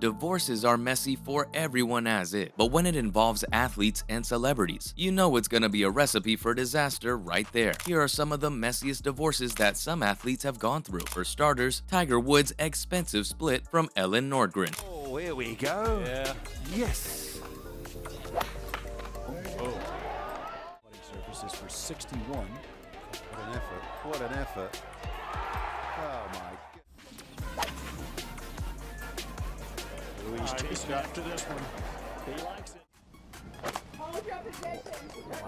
Divorces are messy for everyone as it, but when it involves athletes and celebrities, you know it's gonna be a recipe for disaster right there. Here are some of the messiest divorces that some athletes have gone through. For starters, Tiger Woods' expensive split from Ellen Nordgren. Oh, here we go. Yeah. Yes. Putting surfaces for 61. What an effort. What an effort. Oh, my God. He's chasing after this one. He likes it.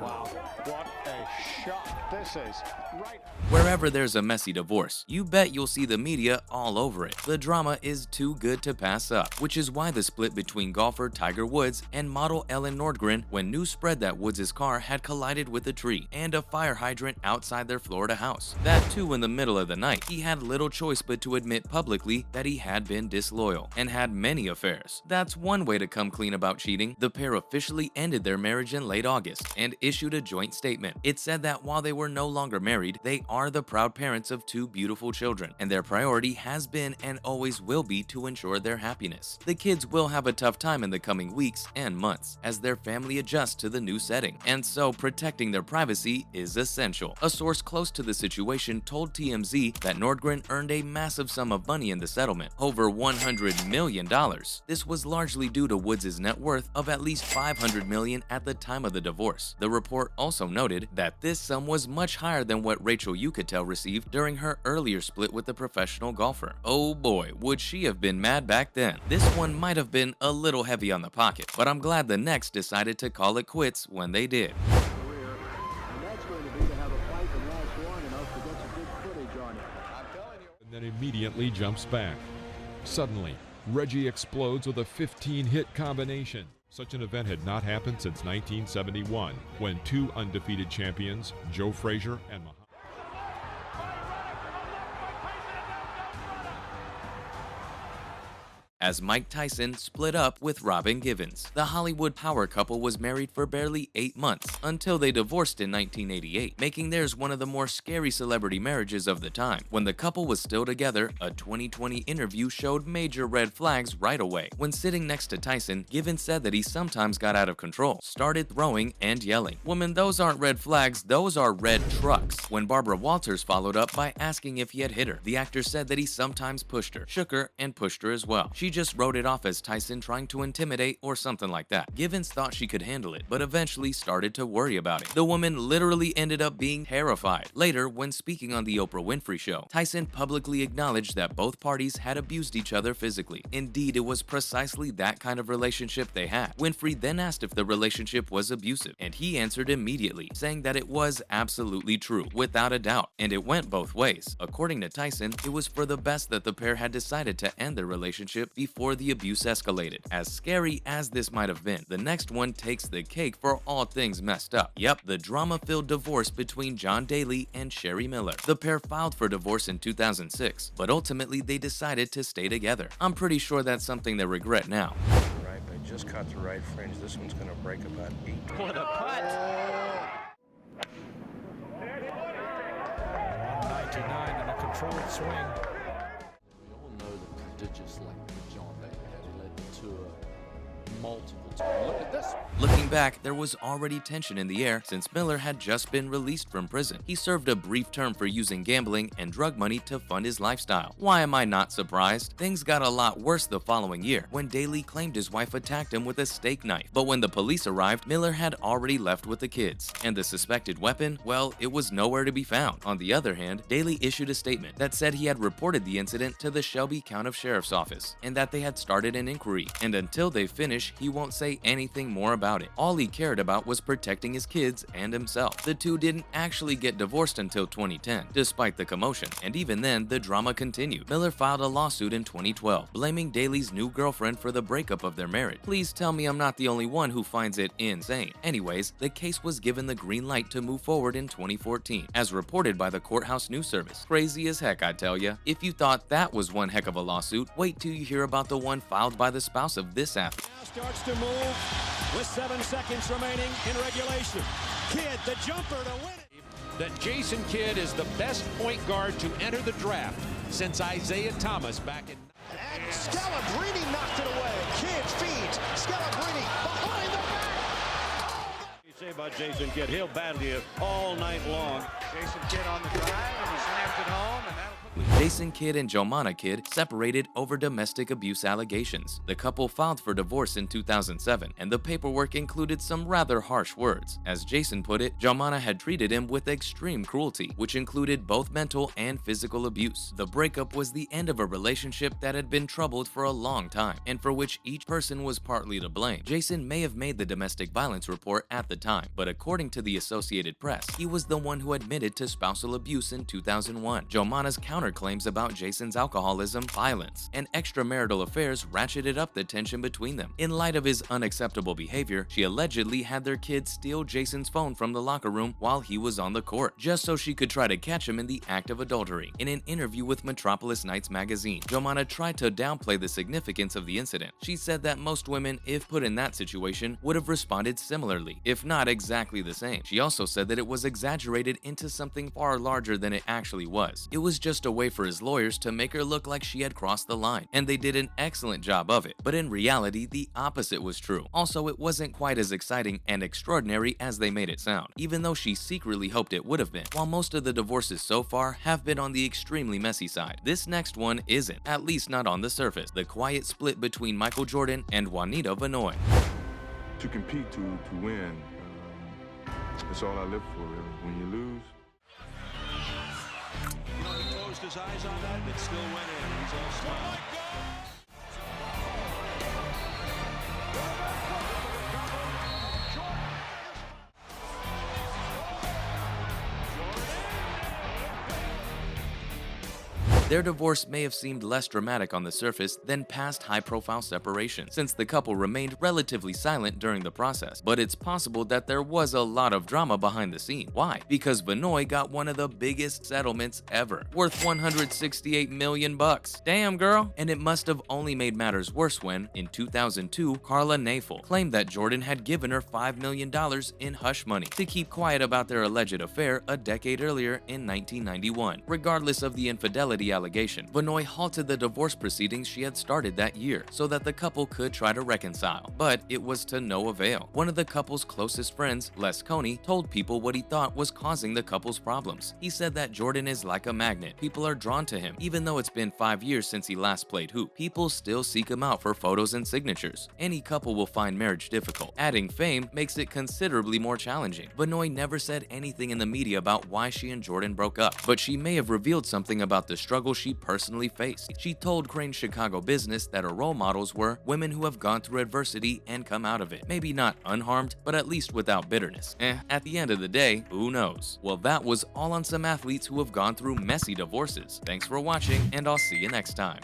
Wow, what a shot this is. Right. Wherever there's a messy divorce, you bet you'll see the media all over it. The drama is too good to pass up, which is why the split between golfer Tiger Woods and model Ellen Nordgren when news spread that Woods' car had collided with a tree and a fire hydrant outside their Florida house. That too in the middle of the night. He had little choice but to admit publicly that he had been disloyal and had many affairs. That's one way to come clean about cheating. The pair officially ended their marriage in late August and issued a joint statement. It said that while they were no longer married, they are the proud parents of two beautiful children, and their priority has been and always will be to ensure their happiness. The kids will have a tough time in the coming weeks and months as their family adjusts to the new setting, and so protecting their privacy is essential. A source close to the situation told TMZ that Nordgren earned a massive sum of money in the settlement, over $100 million. This was largely due to Woods' net worth of at least $500 million at the time of the divorce. The report also noted that this sum was much higher than what Rachel Yucatel received during her earlier split with the professional golfer. Oh boy, would she have been mad back then. This one might have been a little heavy on the pocket, but I'm glad the Next decided to call it quits when they did. And then immediately jumps back. Suddenly, Reggie explodes with a 15-hit combination. Such an event had not happened since 1971, when two undefeated champions, Joe Frazier and Muhammad. As Mike Tyson split up with Robin Givens. The Hollywood power couple was married for barely 8 months until they divorced in 1988, making theirs one of the more scary celebrity marriages of the time. When the couple was still together, a 2020 interview showed major red flags right away. When sitting next to Tyson, Givens said that he sometimes got out of control, started throwing and yelling. "Woman, those aren't red flags, those are red trucks." When Barbara Walters followed up by asking if he had hit her, the actor said that he sometimes pushed her, shook her, and pushed her as well. She just wrote it off as Tyson trying to intimidate or something like that. Givens thought she could handle it, but eventually started to worry about it. The woman literally ended up being terrified. Later, when speaking on the Oprah Winfrey Show, Tyson publicly acknowledged that both parties had abused each other physically. Indeed, it was precisely that kind of relationship they had. Winfrey then asked if the relationship was abusive, and he answered immediately, saying that it was absolutely true, without a doubt, and it went both ways. According to Tyson, it was for the best that the pair had decided to end their relationship before the abuse escalated. As scary as this might have been, the next one takes the cake for all things messed up. Yep, the drama-filled divorce between John Daly and Sherry Miller. The pair filed for divorce in 2006, but ultimately they decided to stay together. I'm pretty sure that's something they regret now. Right, I just caught the right fringe. This one's gonna break about 8. What a putt! 199 and a controlled swing. We all know the prodigious length that John Daly had. He led the tour multiple times. Look at this. Looking back, there was already tension in the air since Miller had just been released from prison. He served a brief term for using gambling and drug money to fund his lifestyle. Why am I not surprised? Things got a lot worse the following year when Daly claimed his wife attacked him with a steak knife. But when the police arrived, Miller had already left with the kids. And the suspected weapon? Well, it was nowhere to be found. On the other hand, Daly issued a statement that said he had reported the incident to the Shelby County Sheriff's Office and that they had started an inquiry. And until they finish, he won't say anything more about it. All he cared about was protecting his kids and himself. The two didn't actually get divorced until 2010, despite the commotion, and even then, the drama continued. Miller filed a lawsuit in 2012, blaming Daly's new girlfriend for the breakup of their marriage. Please tell me I'm not the only one who finds it insane. Anyways, the case was given the green light to move forward in 2014, as reported by the Courthouse News Service. Crazy as heck, I tell ya. If you thought that was one heck of a lawsuit, wait till you hear about the one filed by the spouse of this athlete. Now starts to move with 7 seconds remaining in regulation. Kidd, the jumper to win it. That Jason Kidd is the best point guard to enter the draft since Isaiah Thomas back in... And Scalabrine knocked it away. Jason Kidd. He'll battle you all night long. Jason Kidd on the drive, and he snapped it home, and that'll Jason Kidd and Jomana Kidd separated over domestic abuse allegations. The couple filed for divorce in 2007, and the paperwork included some rather harsh words. As Jason put it, Jomana had treated him with extreme cruelty, which included both mental and physical abuse. The breakup was the end of a relationship that had been troubled for a long time, and for which each person was partly to blame. Jason may have made the domestic violence report at the time, but according to the Associated Press, he was the one who admitted to spousal abuse in 2001. Jomana's counterclaims about Jason's alcoholism, violence, and extramarital affairs ratcheted up the tension between them. In light of his unacceptable behavior, she allegedly had their kids steal Jason's phone from the locker room while he was on the court, just so she could try to catch him in the act of adultery. In an interview with Metropolis Nights magazine, Jomana tried to downplay the significance of the incident. She said that most women, if put in that situation, would have responded similarly, if not exactly the same. She also said that it was exaggerated into something far larger than it actually was. It was just a way for his lawyers to make her look like she had crossed the line, and they did an excellent job of it. But in reality, the opposite was true. Also, it wasn't quite as exciting and extraordinary as they made it sound, even though she secretly hoped it would have been. While most of the divorces so far have been on the extremely messy side, this next one isn't, at least not on the surface. The quiet split between Michael Jordan and Juanita Vanoy. To compete, to win, that's all I live for, really. When you lose, He closed his eyes on that, and it still went in. He's all smile. Their divorce may have seemed less dramatic on the surface than past high-profile separations, since the couple remained relatively silent during the process. But it's possible that there was a lot of drama behind the scene. Why? Because Vanoy got one of the biggest settlements ever, worth $168 million. Damn, girl! And it must have only made matters worse when, in 2002, Carla Nafel claimed that Jordan had given her $5 million in hush money to keep quiet about their alleged affair a decade earlier in 1991. Regardless of the infidelity allegation, Vanoy halted the divorce proceedings she had started that year so that the couple could try to reconcile, but it was to no avail. One of the couple's closest friends, Les Coney, told People what he thought was causing the couple's problems. He said that Jordan is like a magnet. People are drawn to him. Even though it's been 5 years since he last played hoop, people still seek him out for photos and signatures. Any couple will find marriage difficult. Adding fame makes it considerably more challenging. Vanoy never said anything in the media about why she and Jordan broke up, but she may have revealed something about the struggle she personally faced. She told Crane Chicago Business that her role models were women who have gone through adversity and come out of it. Maybe not unharmed, but at least without bitterness. At the end of the day, who knows? Well, that was all on some athletes who have gone through messy divorces. Thanks for watching, and I'll see you next time.